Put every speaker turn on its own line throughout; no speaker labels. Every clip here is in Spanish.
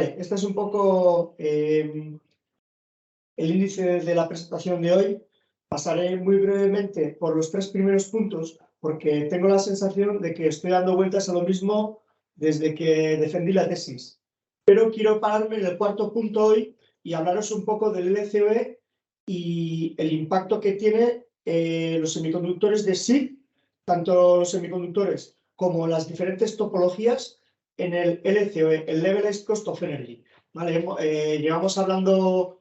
Vale, este es un poco el índice de la presentación de hoy. Pasaré muy brevemente por los 3 primeros puntos porque tengo la sensación de que estoy dando vueltas a lo mismo desde que defendí la tesis. Pero quiero pararme en el 4.º punto hoy y hablaros un poco del LCOE y el impacto que tiene los semiconductores de SiC, tanto los semiconductores como las diferentes topologías en el LCOE, el Levelized Cost of Energy. ¿Vale? Llevamos hablando,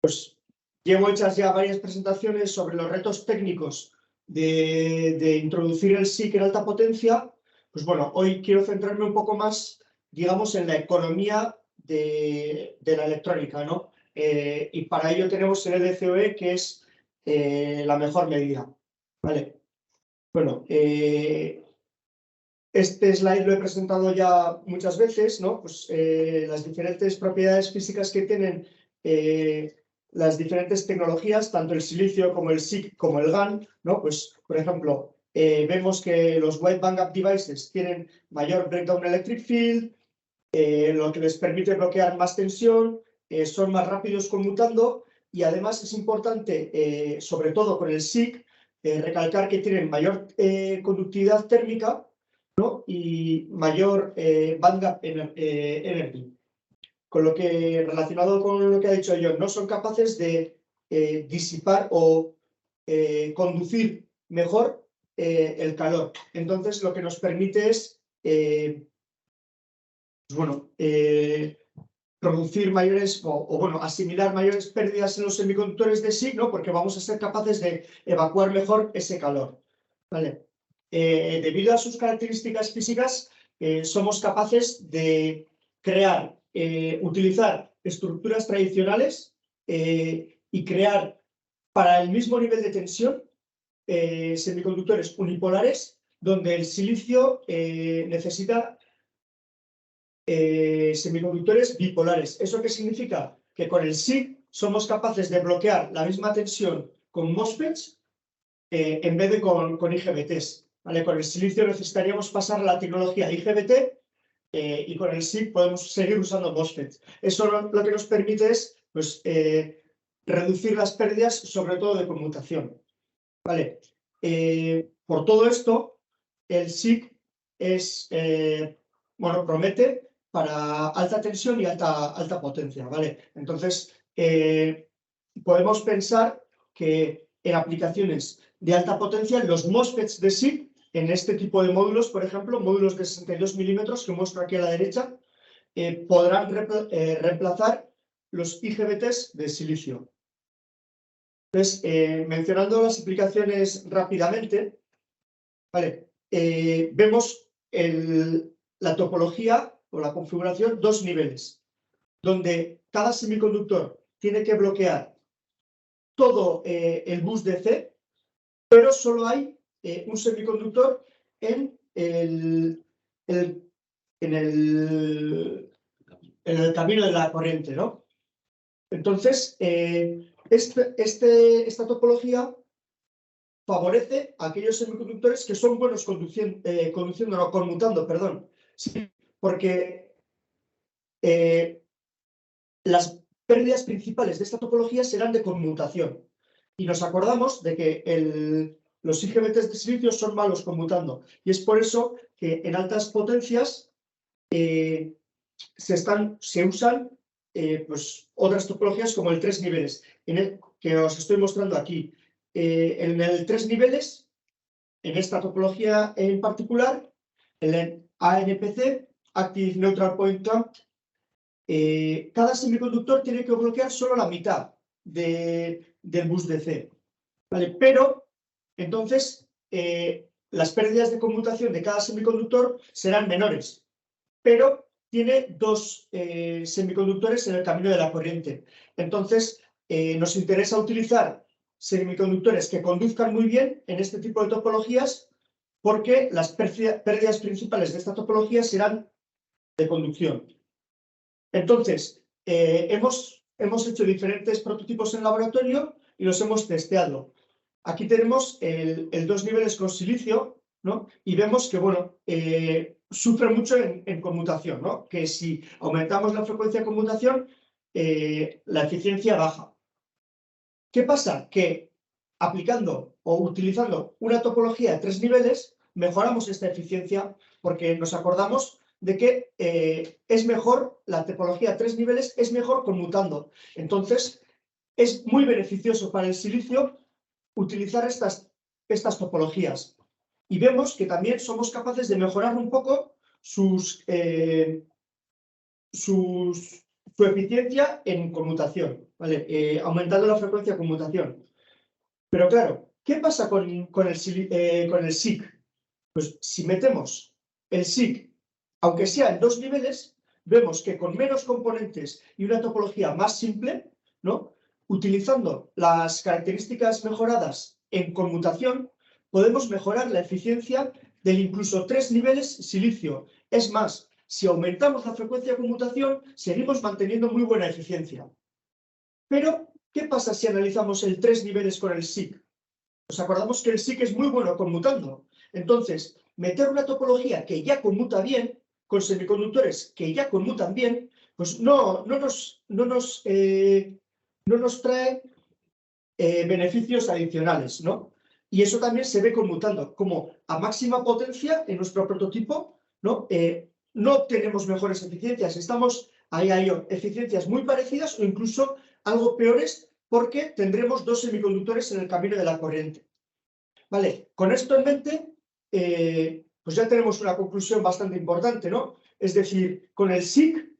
pues llevo hechas ya varias presentaciones sobre los retos técnicos de introducir el SiC en alta potencia. Pues bueno, hoy quiero centrarme un poco más, digamos, en la economía de la electrónica, ¿no? Y para ello tenemos el LCOE, que es la mejor medida. ¿Vale? Bueno, este slide lo he presentado ya muchas veces, ¿no? Pues las diferentes propiedades físicas que tienen las diferentes tecnologías, tanto el silicio como el SiC como el GaN, ¿no? Pues, por ejemplo, vemos que los Wide Bandgap Devices tienen mayor breakdown electric field, lo que les permite bloquear más tensión, son más rápidos conmutando y además es importante, sobre todo con el SiC, recalcar que tienen mayor conductividad térmica, ¿no? Y mayor bandgap energy. Con lo que, relacionado con lo que ha dicho John, no son capaces de disipar o conducir mejor el calor. Entonces, lo que nos permite es, pues bueno, producir mayores o bueno, asimilar mayores pérdidas en los semiconductores de SiC, ¿no? Porque vamos a ser capaces de evacuar mejor ese calor. ¿Vale? Debido a sus características físicas, somos capaces de crear, utilizar estructuras tradicionales y crear para el mismo nivel de tensión semiconductores unipolares, donde el silicio necesita semiconductores bipolares. ¿Eso qué significa? Que con el SiC somos capaces de bloquear la misma tensión con MOSFETs en vez de con IGBTs. ¿Vale? Con el silicio necesitaríamos pasar a la tecnología IGBT y con el SiC podemos seguir usando MOSFETs. Eso lo que nos permite es pues, reducir las pérdidas, sobre todo de conmutación. ¿Vale? Por todo esto, el SiC es, bueno, promete para alta tensión y alta potencia. ¿Vale? Entonces, podemos pensar que en aplicaciones de alta potencia, los MOSFETs de SiC, en este tipo de módulos, por ejemplo, módulos de 62 milímetros, que muestro aquí a la derecha, podrán reemplazar los IGBTs de silicio. Entonces, mencionando las aplicaciones rápidamente, ¿vale? Vemos la topología o la configuración, 2 niveles, donde cada semiconductor tiene que bloquear todo el bus DC, pero solo hay un semiconductor en el camino de la corriente, ¿no? Entonces, esta topología favorece a aquellos semiconductores que son buenos conmutando, perdón. Sí, porque las pérdidas principales de esta topología serán de conmutación. Y nos acordamos de que los IGBTs de silicio son malos conmutando. Y es por eso que en altas potencias se usan pues, otras topologías como el 3 niveles, que os estoy mostrando aquí. En el 3 niveles, en esta topología en particular, el ANPC, Active Neutral Point Clamp, cada semiconductor tiene que bloquear solo la mitad del bus DC. ¿Vale? Pero, entonces, las pérdidas de conmutación de cada semiconductor serán menores, pero tiene 2 semiconductores en el camino de la corriente. Entonces, nos interesa utilizar semiconductores que conduzcan muy bien en este tipo de topologías porque las pérdidas principales de esta topología serán de conducción. Entonces, hemos hecho diferentes prototipos en laboratorio y los hemos testeado. Aquí tenemos el 2 niveles con silicio, ¿no? Y vemos que, bueno, sufre mucho en conmutación, ¿no? Que si aumentamos la frecuencia de conmutación, la eficiencia baja. ¿Qué pasa? Que aplicando o utilizando una topología de 3 niveles, mejoramos esta eficiencia porque nos acordamos de que es mejor, la topología de 3 niveles es mejor conmutando. Entonces, es muy beneficioso para el silicio utilizar estas topologías. Y vemos que también somos capaces de mejorar un poco su eficiencia en conmutación, ¿vale? Aumentando la frecuencia de conmutación. Pero claro, ¿qué pasa con el SIC? Pues si metemos el SIC, aunque sea en 2 niveles, vemos que con menos componentes y una topología más simple, ¿no? Utilizando las características mejoradas en conmutación, podemos mejorar la eficiencia del incluso 3 niveles silicio. Es más, si aumentamos la frecuencia de conmutación, seguimos manteniendo muy buena eficiencia. Pero, ¿qué pasa si analizamos el 3 niveles con el SIC? Nos acordamos que el SIC es muy bueno conmutando. Entonces, meter una topología que ya conmuta bien, con semiconductores que ya conmutan bien, pues no nos trae beneficios adicionales, ¿no? Y eso también se ve conmutando, como a máxima potencia en nuestro prototipo, ¿no? No tenemos mejores eficiencias, estamos ahí eficiencias muy parecidas o incluso algo peores porque tendremos 2 semiconductores en el camino de la corriente. Vale, con esto en mente, pues ya tenemos una conclusión bastante importante, ¿no? Es decir, con el SIC,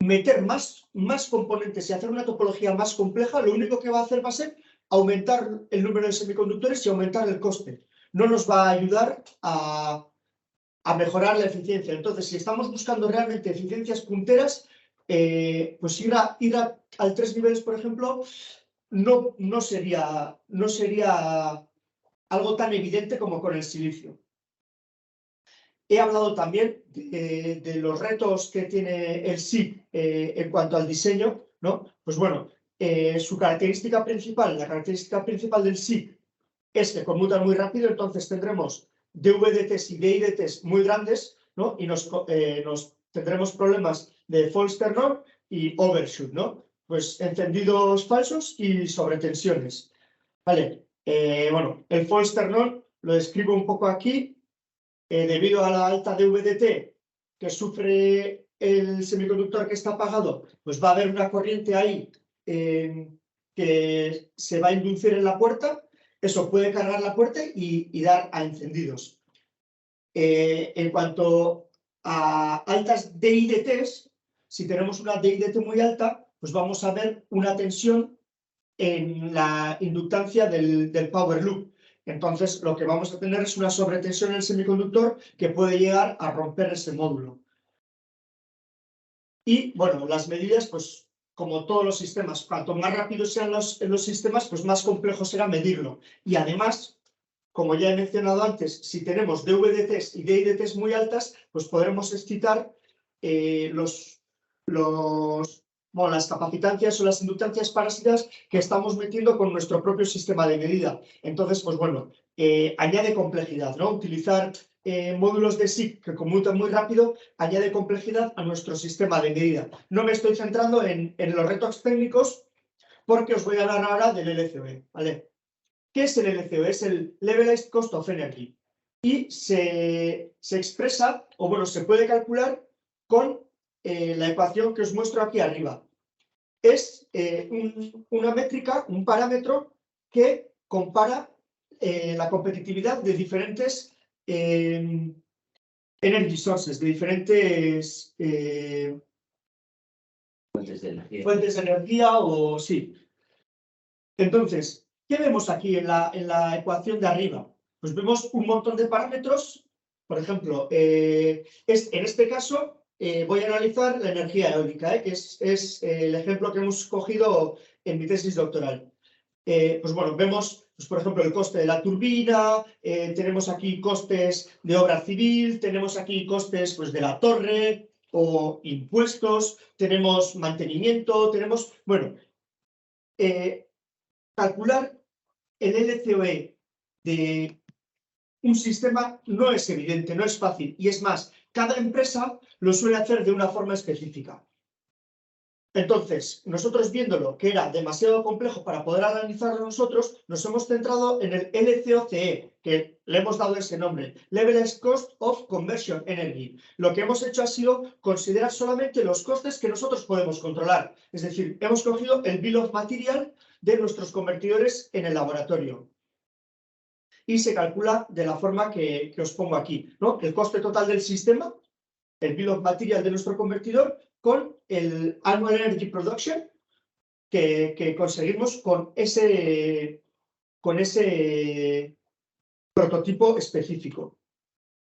meter más componentes y hacer una topología más compleja, lo único que va a hacer va a ser aumentar el número de semiconductores y aumentar el coste. No nos va a ayudar a mejorar la eficiencia. Entonces, si estamos buscando realmente eficiencias punteras, pues ir al 3 niveles, por ejemplo, no sería algo tan evidente como con el silicio. He hablado también de los retos que tiene el SIC en cuanto al diseño, ¿no? Pues bueno, la característica principal del SIC es que conmutan muy rápido, entonces tendremos DVDTs y DIDTs muy grandes, ¿no? Y tendremos problemas de false turn-on y overshoot, ¿no? Pues encendidos falsos y sobretensiones. Vale, bueno, el false turn-on lo describo un poco aquí. Debido a la alta DVDT que sufre el semiconductor que está apagado, pues va a haber una corriente ahí que se va a inducir en la puerta. Eso puede cargar la puerta y dar a encendidos. En cuanto a altas DIDTs, si tenemos una DIDT muy alta, pues vamos a ver una tensión en la inductancia del power loop. Entonces, lo que vamos a tener es una sobretensión en el semiconductor que puede llegar a romper ese módulo. Y, bueno, las medidas, pues, como todos los sistemas, cuanto más rápidos sean los sistemas, pues más complejo será medirlo. Y además, como ya he mencionado antes, si tenemos DVDTs y DIDTs muy altas, pues podremos excitar las capacitancias o las inductancias parásitas que estamos metiendo con nuestro propio sistema de medida. Entonces, pues bueno, añade complejidad, ¿no? Utilizar módulos de SIC que conmutan muy rápido añade complejidad a nuestro sistema de medida. No me estoy centrando en los retos técnicos porque os voy a hablar ahora del LCOE, ¿vale? ¿Qué es el LCOE? Es el Levelized Cost of Energy. Y se expresa, o bueno, se puede calcular con la ecuación que os muestro aquí arriba. Es una métrica, un parámetro que compara la competitividad de diferentes energy sources, de diferentes fuentes de energía o sí. Entonces, ¿qué vemos aquí en la ecuación de arriba? Pues vemos un montón de parámetros. Por ejemplo, en este caso voy a analizar la energía eólica, que es el ejemplo que hemos cogido en mi tesis doctoral. Pues bueno, vemos, pues por ejemplo, el coste de la turbina, tenemos aquí costes de obra civil, tenemos aquí costes pues, de la torre o impuestos, tenemos mantenimiento, tenemos, bueno, calcular el LCOE de un sistema no es evidente, no es fácil. Y es más, cada empresa lo suele hacer de una forma específica. Entonces, nosotros viéndolo que era demasiado complejo para poder analizarlo nosotros, nos hemos centrado en el LCOCE, que le hemos dado ese nombre, Levelized Cost of Conversion Energy. Lo que hemos hecho ha sido considerar solamente los costes que nosotros podemos controlar. Es decir, hemos cogido el Bill of Material de nuestros convertidores en el laboratorio. Y se calcula de la forma que os pongo aquí, ¿no? El coste total del sistema, el Bill of Material de nuestro convertidor, con el Annual Energy Production que conseguimos con ese prototipo específico.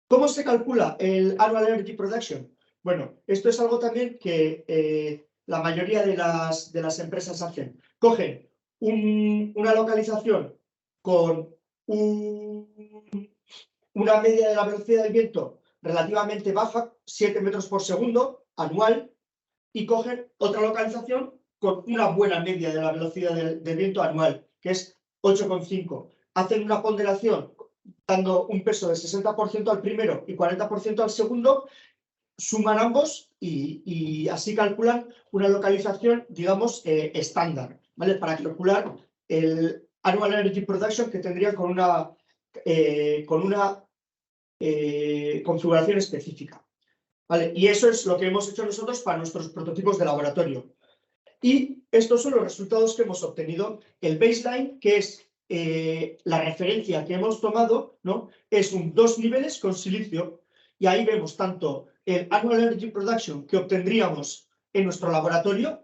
¿Cómo se calcula el Annual Energy Production? Bueno, esto es algo también que la mayoría de las empresas hacen. Cogen una localización con una media de la velocidad del viento relativamente baja, 7 metros por segundo, anual, y cogen otra localización con una buena media de la velocidad del viento anual, que es 8,5. Hacen una ponderación dando un peso de 60% al primero y 40% al segundo, suman ambos y así calculan una localización, digamos, estándar, ¿vale? Para calcular el Annual Energy Production que tendría con una configuración específica. ¿Vale? Y eso es lo que hemos hecho nosotros para nuestros prototipos de laboratorio. Y estos son los resultados que hemos obtenido. El baseline, que es la referencia que hemos tomado, ¿no? Es un 2 niveles con silicio. Y ahí vemos tanto el Annual Energy Production que obtendríamos en nuestro laboratorio,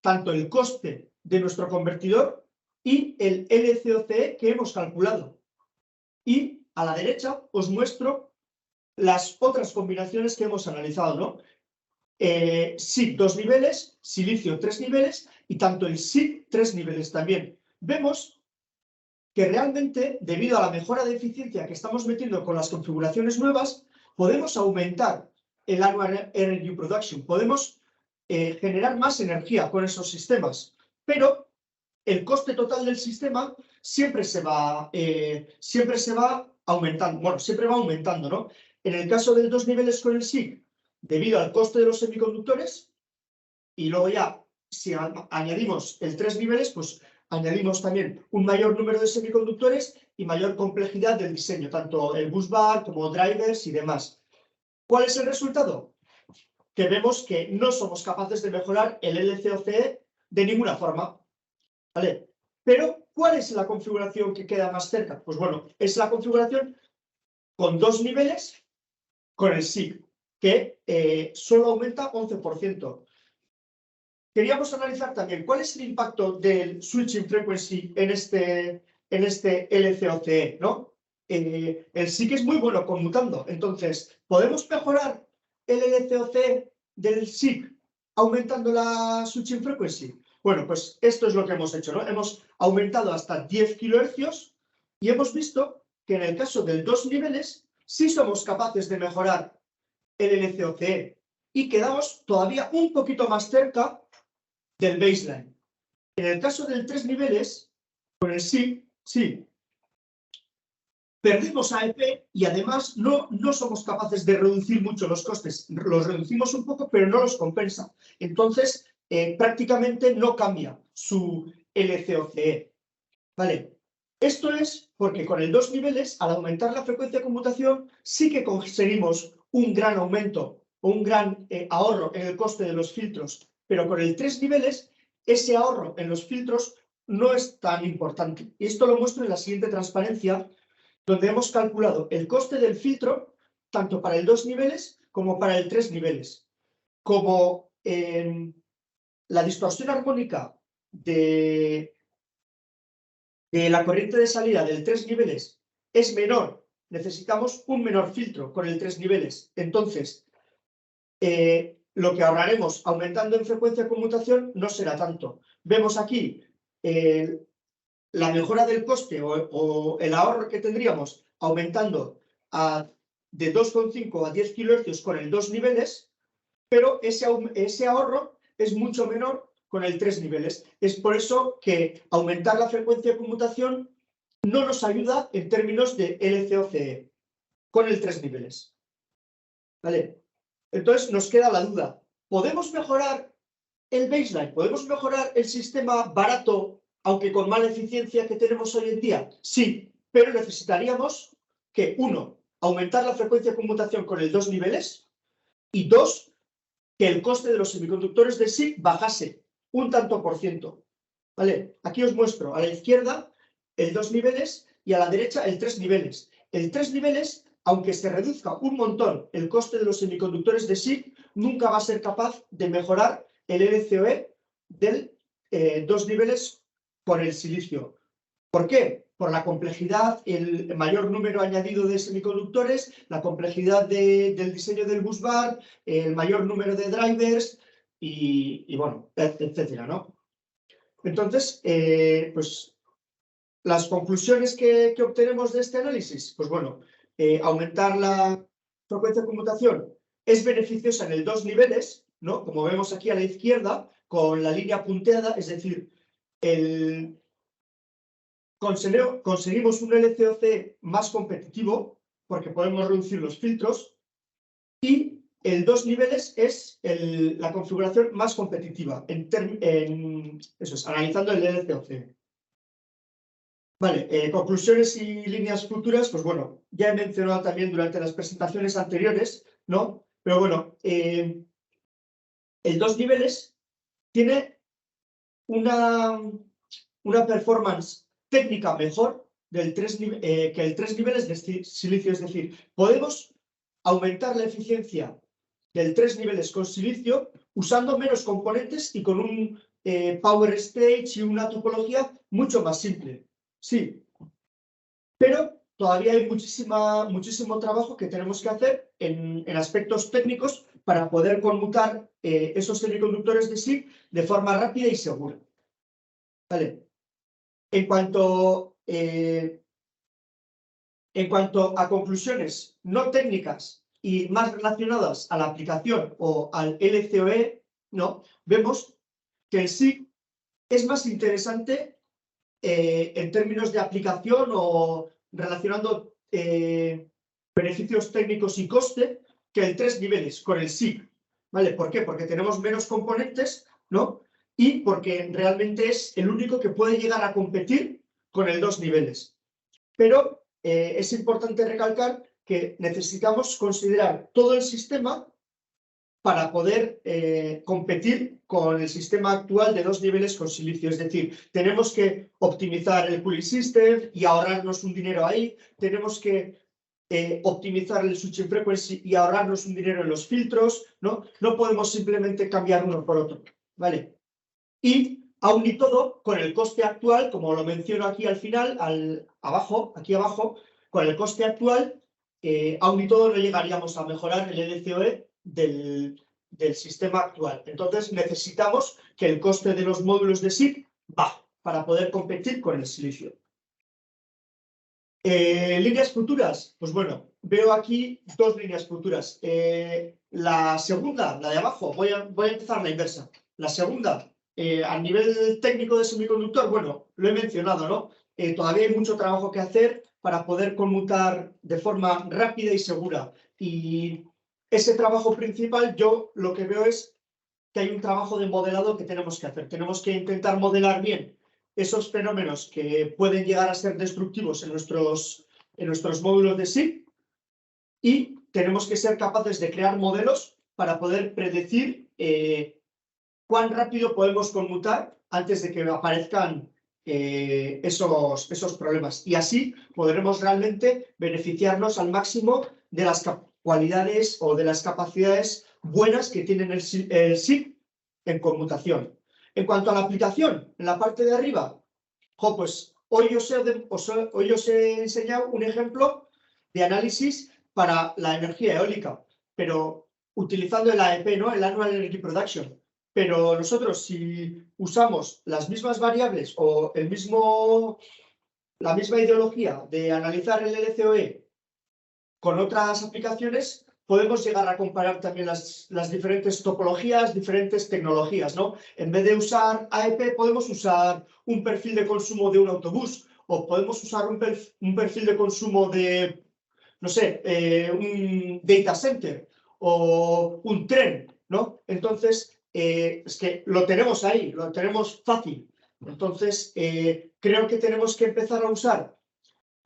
tanto el coste de nuestro convertidor y el LCOCE que hemos calculado. Y a la derecha os muestro las otras combinaciones que hemos analizado, ¿no? SiC 2 niveles, silicio 3 niveles y tanto el SiC 3 niveles también. Vemos que realmente, debido a la mejora de eficiencia que estamos metiendo con las configuraciones nuevas, podemos aumentar el Annual Energy Production, podemos generar más energía con esos sistemas, pero el coste total del sistema siempre se va aumentando, bueno, siempre va aumentando, ¿no? En el caso del 2 niveles con el SiC, debido al coste de los semiconductores, y luego ya, si añadimos el 3 niveles, pues añadimos también un mayor número de semiconductores y mayor complejidad del diseño, tanto el busbar como drivers y demás. ¿Cuál es el resultado? Que vemos que no somos capaces de mejorar el LCOCE de ninguna forma, ¿vale? Pero, ¿cuál es la configuración que queda más cerca? Pues bueno, es la configuración con 2 niveles con el SiC, que solo aumenta 11%. Queríamos analizar también cuál es el impacto del switching frequency en este LCOCE, ¿no? El SiC es muy bueno conmutando, entonces, ¿podemos mejorar el LCOCE del SiC aumentando la switching frequency? Bueno, pues esto es lo que hemos hecho, ¿no? Hemos aumentado hasta 10 kHz y hemos visto que en el caso del 2 niveles sí somos capaces de mejorar el LCOCE y quedamos todavía un poquito más cerca del baseline. En el caso del 3 niveles, con el SiC, sí, perdimos AEP y además no somos capaces de reducir mucho los costes. Los reducimos un poco, pero no los compensa. Entonces, prácticamente no cambia su LCOCE. ¿Vale? Esto es porque con el 2 niveles, al aumentar la frecuencia de conmutación, sí que conseguimos un gran aumento o un gran ahorro en el coste de los filtros. Pero con el 3 niveles, ese ahorro en los filtros no es tan importante. Y esto lo muestro en la siguiente transparencia, donde hemos calculado el coste del filtro tanto para el 2 niveles como para el 3 niveles. Como la distorsión armónica de la corriente de salida del 3 niveles es menor, necesitamos un menor filtro con el 3 niveles. Entonces, lo que ahorraremos aumentando en frecuencia de conmutación no será tanto. Vemos aquí la mejora del coste o el ahorro que tendríamos aumentando de 2,5 a 10 kHz con el 2 niveles, pero ese ahorro es mucho menor con el 3 niveles. Es por eso que aumentar la frecuencia de conmutación no nos ayuda en términos de LCOCE con el 3 niveles. ¿Vale? Entonces nos queda la duda. ¿Podemos mejorar el baseline? ¿Podemos mejorar el sistema barato, aunque con mala eficiencia que tenemos hoy en día? Sí, pero necesitaríamos que, uno, aumentar la frecuencia de conmutación con el 2 niveles y dos, que el coste de los semiconductores de SiC bajase un tanto por ciento. ¿Vale? Aquí os muestro a la izquierda el 2 niveles y a la derecha el 3 niveles. El 3 niveles, aunque se reduzca un montón el coste de los semiconductores de SiC, nunca va a ser capaz de mejorar el LCOE del 2 niveles con el silicio. ¿Por qué? Por la complejidad, el mayor número añadido de semiconductores, la complejidad del diseño del busbar, el mayor número de drivers y bueno, etcétera, ¿no? Entonces, pues las conclusiones que obtenemos de este análisis, pues bueno, aumentar la frecuencia de conmutación es beneficiosa en el 2 niveles, ¿no? Como vemos aquí a la izquierda, con la línea punteada, es decir, conseguimos un LCOC más competitivo porque podemos reducir los filtros y el 2 niveles es la configuración más competitiva eso es, analizando el LCOC. Vale, conclusiones y líneas futuras, pues bueno, ya he mencionado también durante las presentaciones anteriores, ¿no? Pero bueno, el 2 niveles tiene una performance técnica mejor que el 3 niveles de silicio, es decir, podemos aumentar la eficiencia del 3 niveles con silicio usando menos componentes y con un power stage y una topología mucho más simple. Sí, pero todavía hay muchísimo trabajo que tenemos que hacer en aspectos técnicos para poder conmutar esos semiconductores de SiC de forma rápida y segura. ¿Vale? En cuanto a conclusiones no técnicas y más relacionadas a la aplicación o al LCOE, ¿no? Vemos que el SiC es más interesante en términos de aplicación o relacionando beneficios técnicos y coste que el 3 niveles con el SiC. ¿Vale? ¿Por qué? Porque tenemos menos componentes, ¿no? Y porque realmente es el único que puede llegar a competir con el 2 niveles. Pero es importante recalcar que necesitamos considerar todo el sistema para poder competir con el sistema actual de 2 niveles con silicio. Es decir, tenemos que optimizar el cooling system y ahorrarnos un dinero ahí, tenemos que optimizar el switching frequency y ahorrarnos un dinero en los filtros, ¿no? No podemos simplemente cambiar uno por otro, ¿vale? Y aún y todo, con el coste actual, como lo menciono aquí al final, aquí abajo, con el coste actual, aún y todo no llegaríamos a mejorar el LCOE del sistema actual. Entonces necesitamos que el coste de los módulos de SiC baje para poder competir con el silicio. Líneas futuras, pues bueno, veo aquí dos líneas futuras. La segunda, la de abajo, voy a empezar la inversa. La segunda, a nivel técnico de semiconductor, bueno, lo he mencionado, ¿no? Todavía hay mucho trabajo que hacer para poder conmutar de forma rápida y segura. Y ese trabajo principal, yo lo que veo es que hay un trabajo de modelado que tenemos que hacer. Tenemos que intentar modelar bien esos fenómenos que pueden llegar a ser destructivos en nuestros módulos de SiC y tenemos que ser capaces de crear modelos para poder predecir cuán rápido podemos conmutar antes de que aparezcan esos problemas. Y así podremos realmente beneficiarnos al máximo de las cualidades o de las capacidades buenas que tienen el SiC en conmutación. En cuanto a la aplicación, en la parte de arriba, pues hoy os he enseñado un ejemplo de análisis para la energía eólica, pero utilizando el AEP, ¿no? El Annual Energy Production. Pero nosotros, si usamos las mismas variables o la misma ideología de analizar el LCOE con otras aplicaciones, podemos llegar a comparar también las diferentes topologías, diferentes tecnologías, ¿no? En vez de usar AEP, podemos usar un perfil de consumo de un autobús o podemos usar un perfil de consumo de, no sé, un data center o un tren, ¿no? Entonces, es que lo tenemos ahí, lo tenemos fácil. Entonces, creo que tenemos que empezar a usar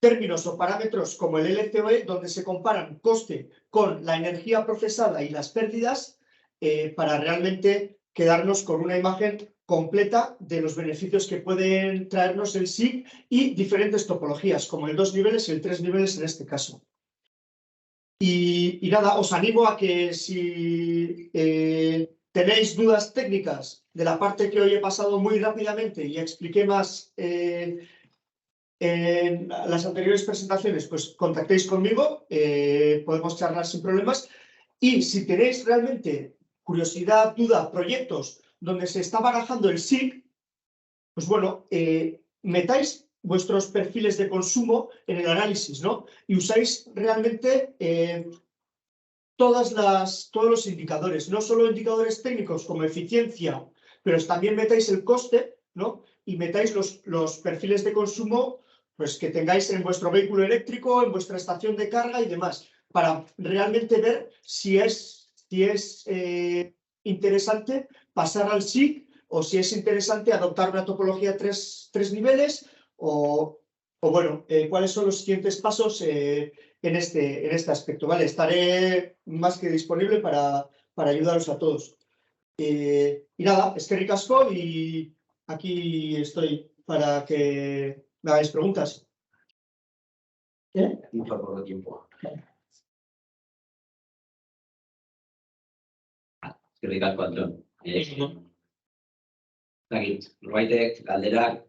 términos o parámetros como el LCOE, donde se comparan coste con la energía procesada y las pérdidas para realmente quedarnos con una imagen completa de los beneficios que pueden traernos el SIG y diferentes topologías, como el 2 niveles y el 3 niveles en este caso. Y nada, os animo a que si tenéis dudas técnicas de la parte que hoy he pasado muy rápidamente y expliqué más en las anteriores presentaciones, pues contactéis conmigo, podemos charlar sin problemas. Y si tenéis realmente curiosidad, duda, proyectos donde se está barajando el SIG, pues bueno, metáis vuestros perfiles de consumo en el análisis, ¿no? Y usáis realmente todos los indicadores, no solo indicadores técnicos como eficiencia, pero también metáis el coste, ¿no? Y metáis los perfiles de consumo pues, que tengáis en vuestro vehículo eléctrico, en vuestra estación de carga y demás, para realmente ver si es interesante pasar al SIG o si es interesante adoptar una topología tres niveles o bueno, cuáles son los siguientes pasos en este aspecto. Vale, estaré más que disponible para ayudaros a todos. Y nada, eskerrik asko y aquí estoy para que me hagáis preguntas.
Mucho poco tiempo. Eskerrik asko, Anton. Norbaitek galderak.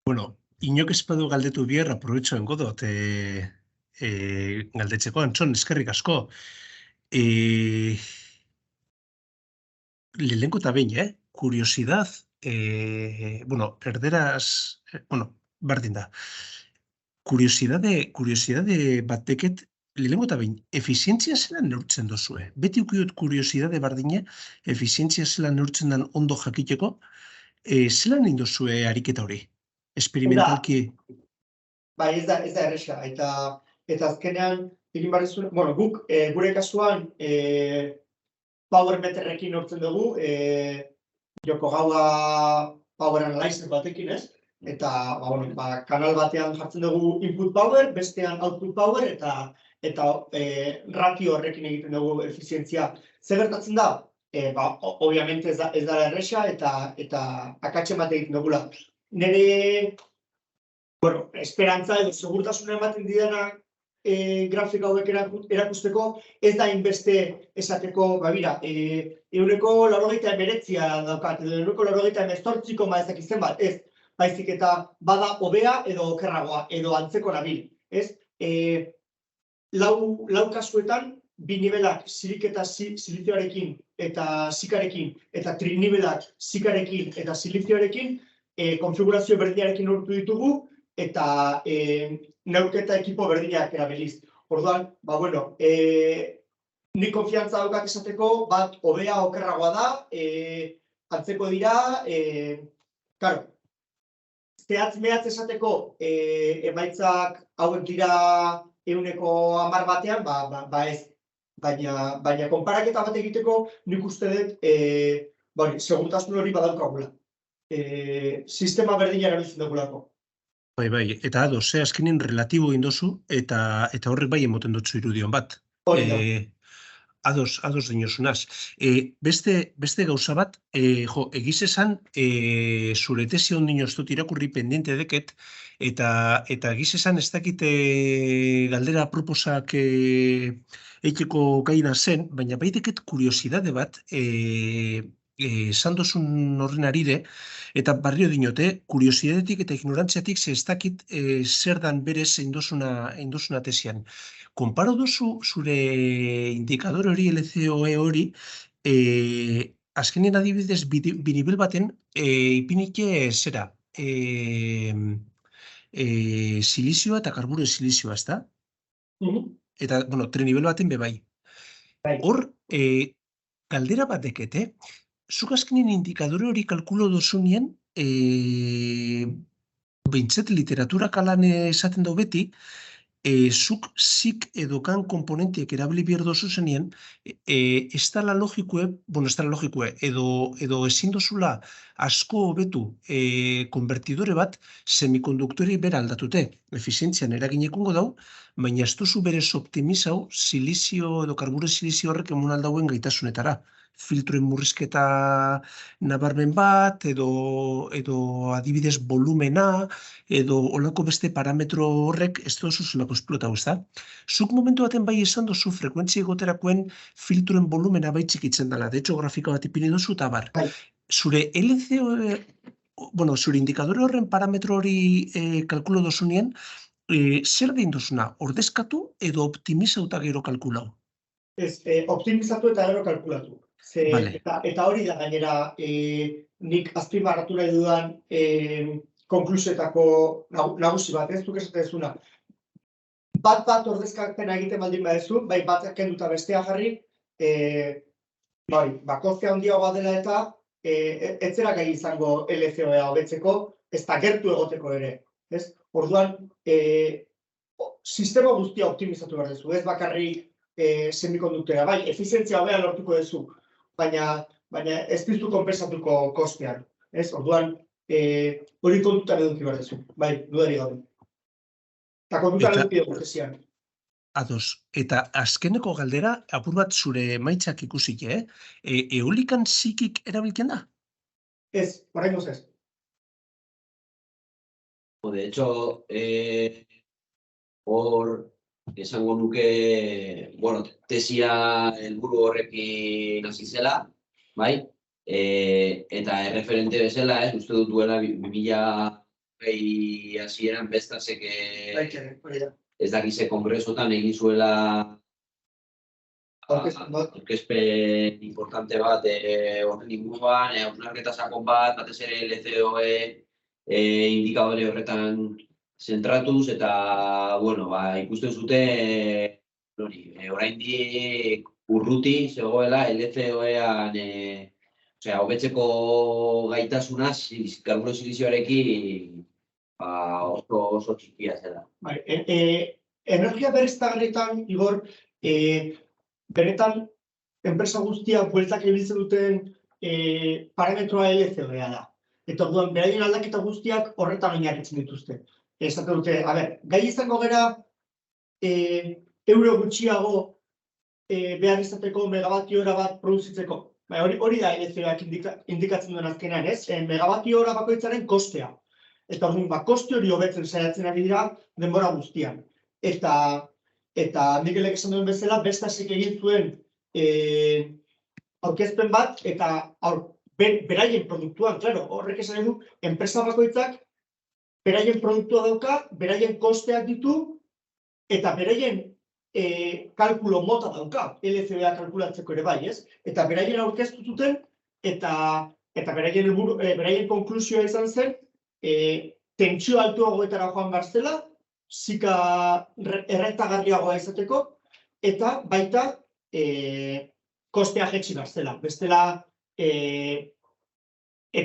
Bueno, inok ez badu galdetu bier, aprobetxo engo dut galdetzeko, Anton, eskerrik asko. Lehenko eta behin, curiosidad, bueno, erderaz, bueno, bardin da. Kuriosidade bateket, lehenko eta behin, efizientzia zelan neurtzen dozue? Beti ukiot kuriosidade bardine, efizientzia zelan neurtzen den ondo jakiteko, zelan indozue ariketa hori? Experimentalki?
Bai, ez da erresa, eta azkenean, egin barrizuen, bueno, guk, gure kasuan, power meterrekin nortzen dugu, Yokogawa power analyzer batekin, ez? Eta, bueno, kanal batean jartzen dugu input power, bestean output power, eta ratio horrekin egiten dugu efizientzia. Zer gertatzen da? Obviamente ez da erresa, eta akatxe bat egiten dugula. Nire, bueno, esperantza edo segurtasuna ematen didana grafika hauek erakusteko, ez da inbeste esateko, bira, 189 daukat, edo 188,8 bat, ez, baizik eta bada hobea edo okerragoa, edo antzeko nabil, ez? Lau kasuetan, bi nivelak silik eta silizioarekin eta zikarekin, eta trinivelak zikarekin eta silizioarekin, konfigurazio berdinarekin urtu ditugu, eta neurketa ekipo berdinak erabiliz. Orduan, bueno, nik konfiantza daukat esateko, bat hobea okerragoa da, antzeko dira, karo, zehatz-mehatz esateko emaitzak hauek dira 110 batean, ez. Baina konparaketa bat egiteko, nik uste dut, segurtasun hori badaukagula. Sistema berdina erabiltzen dugulako.
Bai, eta ados, azkenin relatibo indozu, eta horrek bai emoten dutzu irudion bat.
Hori da.
Ados dinosunaz. Beste gauza bat, egiz esan, zure tesi ondino ez dut irakurri pendiente deket, eta egiz esan ez dakite galdera proposak eiteko gaina zen, baina bai deket kuriosidade bat, esan dozun horren arire, eta barrio dinote, kuriosidadetik eta ignorantziatik ze ez dakit zer dan berez indosuna tesian. Konparo duzu zure indikador hori, LCOE hori, azkenien adibidez binibel baten ipinike zera, silizioa eta karburo silizioa, ez da? Eta, bueno, trinibel baten bebai. Hor, galdera bat dekete, zuk azkenin indikadore hori kalkulo dozunien, behintzet literatura kalan esaten dau beti, zuk zik edo kan komponentiek erabili behar dozu zenien, ez dala logikue, edo ezin dozula asko hobetu konvertidore bat semikonduktori bera aldatute. Efizientzian eraginekungo dau, baina ez duzu berez optimizau silizio edo karbure silizio horrek emun aldauen gaitasunetara. Filtroen murrizketa nabarmen bat, edo adibidez volumena, edo olako beste parametro horrek ez dozu zelako esplotau, ez da? Zuk momentu baten bai esan dozu frekuentzia egoterakoen filtroen volumena bai txikitzen dela, de hecho grafika bat ipini dozu eta bar.
Bai.
Zure LCO, zure indikadore horren parametro hori kalkulo dozunien, zer dein dozuna, ordezkatu edo optimizauta gero kalkulau?
Ez, optimizatu eta gero kalkulatu.
Vale.
Eta hori da gainera nik azpimarratu nahi dudan konklusioetako nagusi bat, ez duk esaten dezuna. Bat ordezkapena egiten baldin badezu, bai bat kenduta bestea jarri, kostea handiagoa dela eta ez zera gai izango LCOA hobetzeko, ez da gertu egoteko ere. Ez? Orduan, sistema guztia optimizatu behar duzu, ez bakarrik semikonduktora, bai, efizientzia hobea lortuko duzu, baina ez dizu konpensatuko kostean. Ez? Orduan, hori kontutan eduki behar duzu, bai, dudari gabe. Eta kontutan eduki dugu presian.
Ados, eta azkeneko galdera, apur bat zure maitzak ikusik, eolikan zikik erabiltzen da?
Ez, oraingoz ez.
De hecho, hor, esango nuke, tesia helburu horrekin hasi zela, bai? Eta erreferente bezala, uste dut duela 2020 hasieran bestasek ez dakize kongresotan egin zuela aurkezpen importante bat horren inguruan, hausnarketa sakon bat, batez ere LCOE indikadore horretan zentratuz, eta, ikusten zuten, oraindik urruti zegoela LCOE-an, hobetzeko gaitasuna, karburo silizioarekin oso txikia zela.
Energia berriztagarrietan, Igor, benetan, enpresa guztiak bueltak ibiltzen duten parametroa LCOE-a da. Eta orduan, beraien aldaketa guztiak horretan oinarritzen dituzte. Esaten dute, gai izango gera, euro gutxiago behar izateko megabatio hora bat produzitzeko. Hori da LCOEak indikatzen duen azkenean, ez? Megabatio hora bakoitzaren kostea. Eta orduan, koste hori hobetzen saiatzen ari dira denbora guztian. Eta Mikelek esan duen bezala, bestasek egin zuen aurkezpen bat, eta beraien produktuan, horrek esan edu, enpresa bakoitzak beraien produktua dauka, beraien kosteak ditu, eta beraien kalkulo mota dauka, LCOEa kalkulatzeko ere bai, ez? Eta beraien aurkeztu zuten, eta beraien konklusioa izan zen, tentsio altuagoetara joan behar zela, zika errentagarriagoa izateko, eta baita kostea jetxi behar zela. Bestela, ez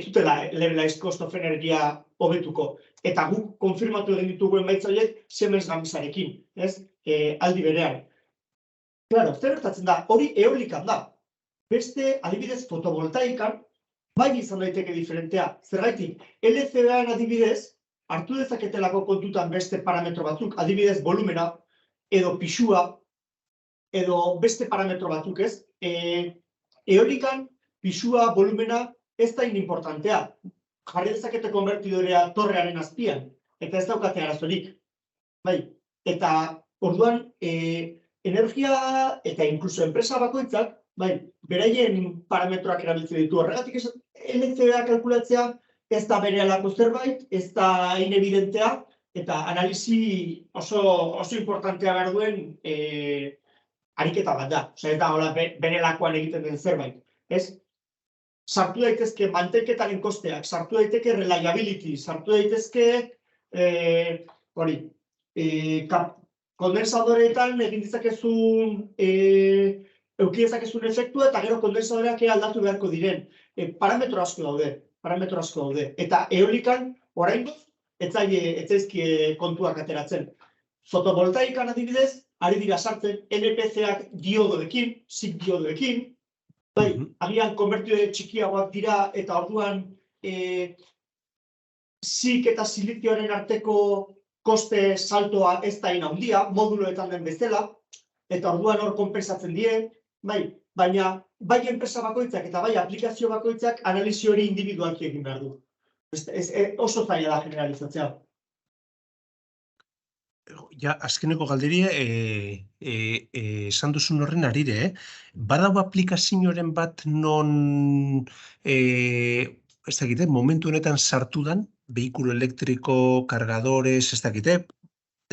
dutela levelized cost of energia hobetuko. Eta guk konfirmatu egin ditugu emaitza horiek Siemens Gamesarekin, ez? Aldi berean. Claro, zer gertatzen da, hori eolikan da. Beste, adibidez, fotovoltaikan, bai izan daiteke diferentea. Zergaitik, LCOEan adibidez, hartu dezaketelako kontutan beste parametro batzuk, adibidez, volumena, edo pixua, edo beste parametro batzuk, ez? Eolikan, pixua, volumena, ez da importantea. Jarri dezakete konvertidorea torrearen azpian, eta ez daukate arazorik. Eta orduan, energia eta inkluso enpresa bakoitzak, beraien parametroak erabiltzen ditu. Horregatik LCOEa kalkulatzea ez da berehalako zerbait, ez da inevidentea, eta analizi oso importantea behar duen ariketa bat da. Ez da berehalakoan egiten den zerbait. Sartu daitezke mantenketaren kosteak, sartu daiteke reliability, sartu daitezke kondensadoreetan egin ditzakezun euki dezakezun efektua eta gero kondensadoreak aldatu beharko diren. Parametro asko daude. Eta eolikan, oraingoz, ez zaizkie kontuak ateratzen. Fotovoltaikan adibidez, ari dira sartzen NPC-ak diodoekin, SiC diodoekin, bai, agian konbertidore txikiagoak dira eta orduan SiC eta silizioaren arteko koste saltoa ez da handia, moduloetan den bezala, eta orduan hor konpensatzen die, bai, baina bai enpresa bakoitzak eta bai aplikazio bakoitzak analisi hori individualki egin behar du. Oso zaila da generalizatzea.
Ja, azkeneko galderia, esan duzun horren arire, badago aplikazioaren bat non, ez dakite, momentu honetan sartu dan, behikulo elektriko, kargadores, ez dakite,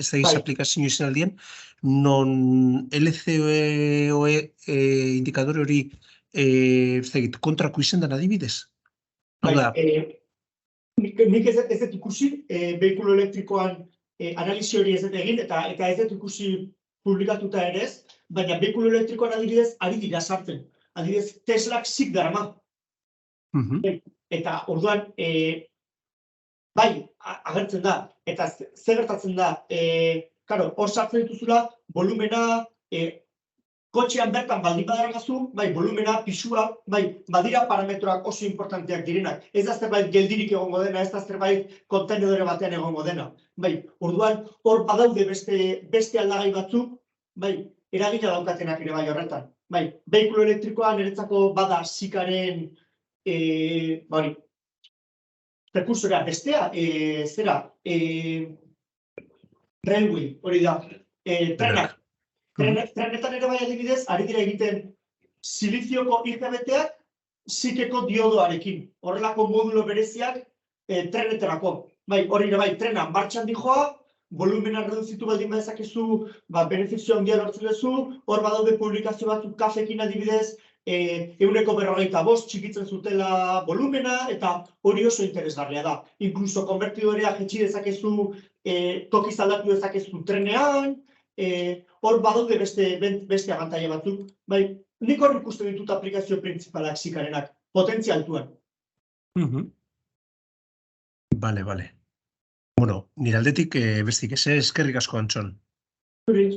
ez da aplikazio izan aldien, non LCOE indikadore hori, ez dakit, kontrako izan den adibidez?
Nik ez dut ikusi, behikulo elektrikoan analisi hori ez dut egin, eta ez dut ikusi publikatuta ere ez, baina behikulo elektrikoan adibidez ari dira sartzen. Adibidez, Teslak SiC darama. Eta orduan, bai, agertzen da, eta zer gertatzen da, hor sartzen dituzula, volumena, kotxean bertan baldin badaragazu, bai, volumena, pisua, bai, badira parametroak oso importanteak direnak. Ez da zerbait geldirik egongo dena, ez da zerbait kontenedore batean egongo dena. Bai, orduan, hor badaude beste aldagai batzuk, bai, eragina daukatenak ere bai horretan. Bai, behikulo elektrikoa niretzako bada SiC-aren, prekursorea bestea, railway, hori da, trenak. Trenetan ere bai adibidez, ari dira egiten silizioko IGBT-ak SiC-eko diodoarekin. Horrelako modulo bereziak trenetarako. Bai, hori ere bai, trena martxan dijoa, volumena reduzitu baldin badezakezu, benefizio handia lortzen duzu, hor badaude publikazio batzuk kafekin adibidez, 150 txikitzen zutela volumena, eta hori oso interesgarria da. Inkluso konbertidorea jetxi dezakezu, tokiz aldatu dezakezu trenean, hor badaude beste abantaila batzuk. Bai, nik hor ikusten ditut aplikazio printzipalak SiC-arenak, potentzia altuan.
Bale. Bueno, nire aldetik bestik eskerrik asko, Antxon.
Zuri.